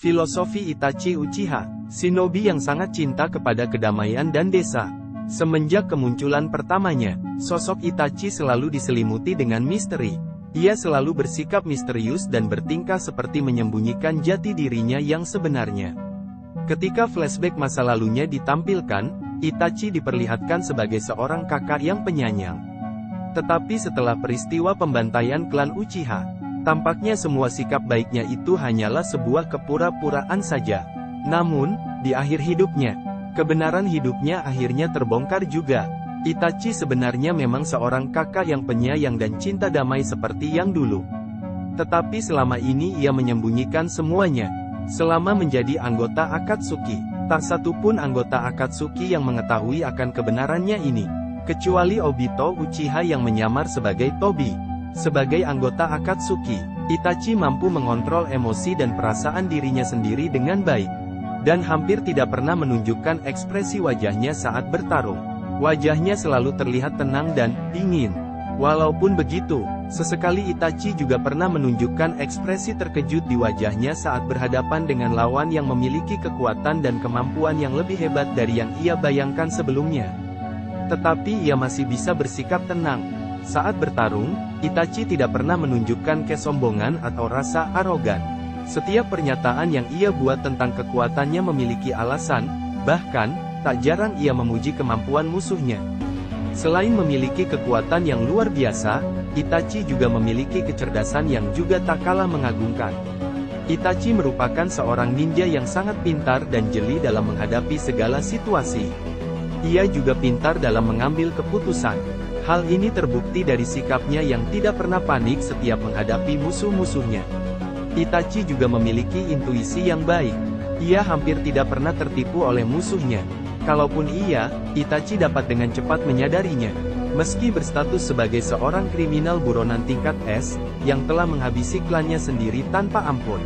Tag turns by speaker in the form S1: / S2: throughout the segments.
S1: Filosofi Itachi Uchiha, shinobi yang sangat cinta kepada kedamaian dan desa. Semenjak kemunculan pertamanya, sosok Itachi selalu diselimuti dengan misteri. Ia selalu bersikap misterius dan bertingkah seperti menyembunyikan jati dirinya yang sebenarnya. Ketika flashback masa lalunya ditampilkan, Itachi diperlihatkan sebagai seorang kakak yang penyayang. Tetapi setelah peristiwa pembantaian klan Uchiha, tampaknya semua sikap baiknya itu hanyalah sebuah kepura-puraan saja. Namun, di akhir hidupnya, kebenaran hidupnya akhirnya terbongkar juga. Itachi sebenarnya memang seorang kakak yang penyayang dan cinta damai seperti yang dulu. Tetapi selama ini ia menyembunyikan semuanya. Selama menjadi anggota Akatsuki, tak satu pun anggota Akatsuki yang mengetahui akan kebenarannya ini, kecuali Obito Uchiha yang menyamar sebagai Tobi. Sebagai anggota Akatsuki, Itachi mampu mengontrol emosi dan perasaan dirinya sendiri dengan baik. Dan hampir tidak pernah menunjukkan ekspresi wajahnya saat bertarung. Wajahnya selalu terlihat tenang dan dingin. Walaupun begitu, sesekali Itachi juga pernah menunjukkan ekspresi terkejut di wajahnya saat berhadapan dengan lawan yang memiliki kekuatan dan kemampuan yang lebih hebat dari yang ia bayangkan sebelumnya. Tetapi ia masih bisa bersikap tenang. Saat bertarung, Itachi tidak pernah menunjukkan kesombongan atau rasa arogan. Setiap pernyataan yang ia buat tentang kekuatannya memiliki alasan, bahkan, tak jarang ia memuji kemampuan musuhnya. Selain memiliki kekuatan yang luar biasa, Itachi juga memiliki kecerdasan yang juga tak kalah mengagumkan. Itachi merupakan seorang ninja yang sangat pintar dan jeli dalam menghadapi segala situasi. Ia juga pintar dalam mengambil keputusan. Hal ini terbukti dari sikapnya yang tidak pernah panik setiap menghadapi musuh-musuhnya. Itachi juga memiliki intuisi yang baik. Ia hampir tidak pernah tertipu oleh musuhnya. Kalaupun iya, Itachi dapat dengan cepat menyadarinya. Meski berstatus sebagai seorang kriminal buronan tingkat S, yang telah menghabisi klannya sendiri tanpa ampun.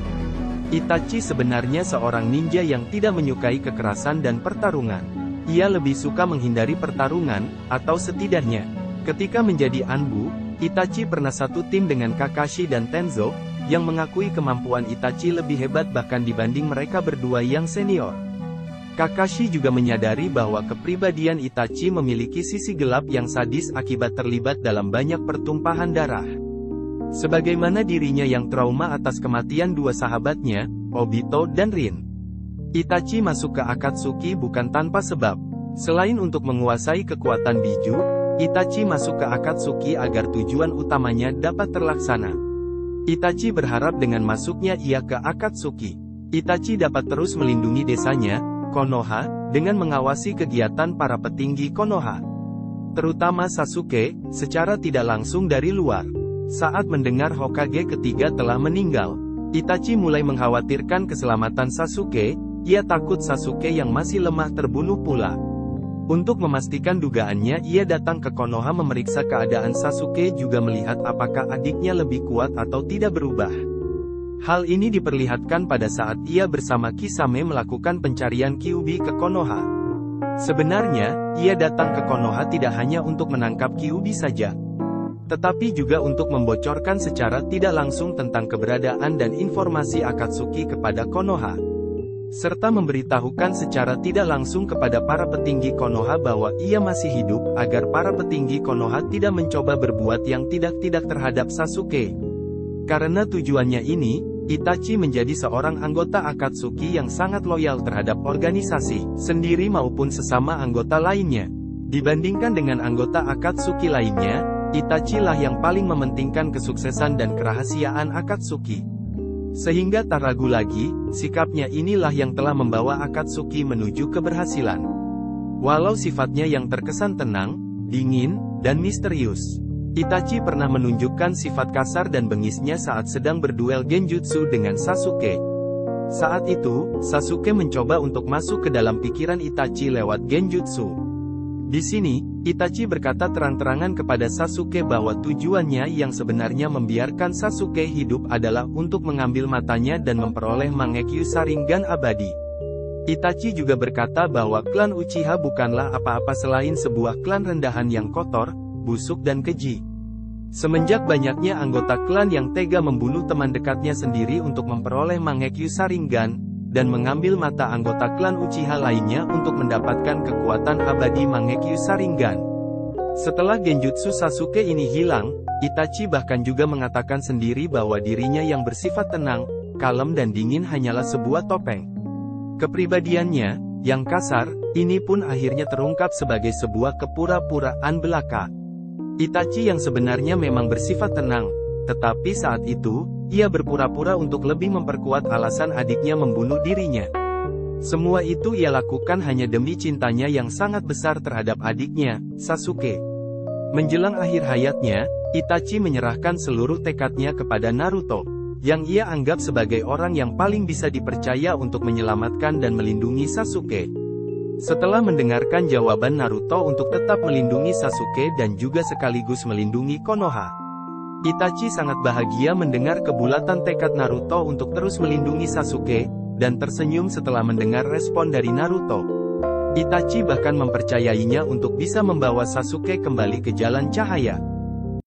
S1: Itachi sebenarnya seorang ninja yang tidak menyukai kekerasan dan pertarungan. Ia lebih suka menghindari pertarungan, atau setidaknya, ketika menjadi Anbu, Itachi pernah satu tim dengan Kakashi dan Tenzo, yang mengakui kemampuan Itachi lebih hebat bahkan dibanding mereka berdua yang senior. Kakashi juga menyadari bahwa kepribadian Itachi memiliki sisi gelap yang sadis akibat terlibat dalam banyak pertumpahan darah. Sebagaimana dirinya yang trauma atas kematian dua sahabatnya, Obito dan Rin. Itachi masuk ke Akatsuki bukan tanpa sebab. Selain untuk menguasai kekuatan Biju, Itachi masuk ke Akatsuki agar tujuan utamanya dapat terlaksana. Itachi berharap dengan masuknya ia ke Akatsuki, Itachi dapat terus melindungi desanya, Konoha, dengan mengawasi kegiatan para petinggi Konoha. Terutama Sasuke, secara tidak langsung dari luar. Saat mendengar Hokage ketiga telah meninggal, Itachi mulai mengkhawatirkan keselamatan Sasuke. Ia takut Sasuke yang masih lemah terbunuh pula. Untuk memastikan dugaannya, ia datang ke Konoha memeriksa keadaan Sasuke juga melihat apakah adiknya lebih kuat atau tidak berubah. Hal ini diperlihatkan pada saat ia bersama Kisame melakukan pencarian Kyuubi ke Konoha. Sebenarnya, ia datang ke Konoha tidak hanya untuk menangkap Kyuubi saja, tetapi juga untuk membocorkan secara tidak langsung tentang keberadaan dan informasi Akatsuki kepada Konoha. Serta memberitahukan secara tidak langsung kepada para petinggi Konoha bahwa ia masih hidup, agar para petinggi Konoha tidak mencoba berbuat yang tidak-tidak terhadap Sasuke. Karena tujuannya ini, Itachi menjadi seorang anggota Akatsuki yang sangat loyal terhadap organisasi sendiri maupun sesama anggota lainnya. Dibandingkan dengan anggota Akatsuki lainnya, Itachi lah yang paling mementingkan kesuksesan dan kerahasiaan Akatsuki. Sehingga tak ragu lagi, sikapnya inilah yang telah membawa Akatsuki menuju keberhasilan. Walau sifatnya yang terkesan tenang, dingin, dan misterius, Itachi pernah menunjukkan sifat kasar dan bengisnya saat sedang berduel genjutsu dengan Sasuke. Saat itu, Sasuke mencoba untuk masuk ke dalam pikiran Itachi lewat genjutsu. Di sini, Itachi berkata terang-terangan kepada Sasuke bahwa tujuannya yang sebenarnya membiarkan Sasuke hidup adalah untuk mengambil matanya dan memperoleh Mangekyo Sharingan abadi. Itachi juga berkata bahwa klan Uchiha bukanlah apa-apa selain sebuah klan rendahan yang kotor, busuk dan keji. Semenjak banyaknya anggota klan yang tega membunuh teman dekatnya sendiri untuk memperoleh Mangekyo Sharingan, dan mengambil mata anggota klan Uchiha lainnya untuk mendapatkan kekuatan abadi Mangekyo Sharingan. Setelah genjutsu Sasuke ini hilang, Itachi bahkan juga mengatakan sendiri bahwa dirinya yang bersifat tenang, kalem dan dingin hanyalah sebuah topeng. Kepribadiannya, yang kasar, ini pun akhirnya terungkap sebagai sebuah kepura-puraan belaka. Itachi yang sebenarnya memang bersifat tenang, tetapi saat itu, ia berpura-pura untuk lebih memperkuat alasan adiknya membunuh dirinya. Semua itu ia lakukan hanya demi cintanya yang sangat besar terhadap adiknya, Sasuke. Menjelang akhir hayatnya, Itachi menyerahkan seluruh tekadnya kepada Naruto, yang ia anggap sebagai orang yang paling bisa dipercaya untuk menyelamatkan dan melindungi Sasuke. Setelah mendengarkan jawaban Naruto untuk tetap melindungi Sasuke dan juga sekaligus melindungi Konoha, Itachi sangat bahagia mendengar kebulatan tekad Naruto untuk terus melindungi Sasuke, dan tersenyum setelah mendengar respon dari Naruto. Itachi bahkan mempercayainya untuk bisa membawa Sasuke kembali ke jalan cahaya.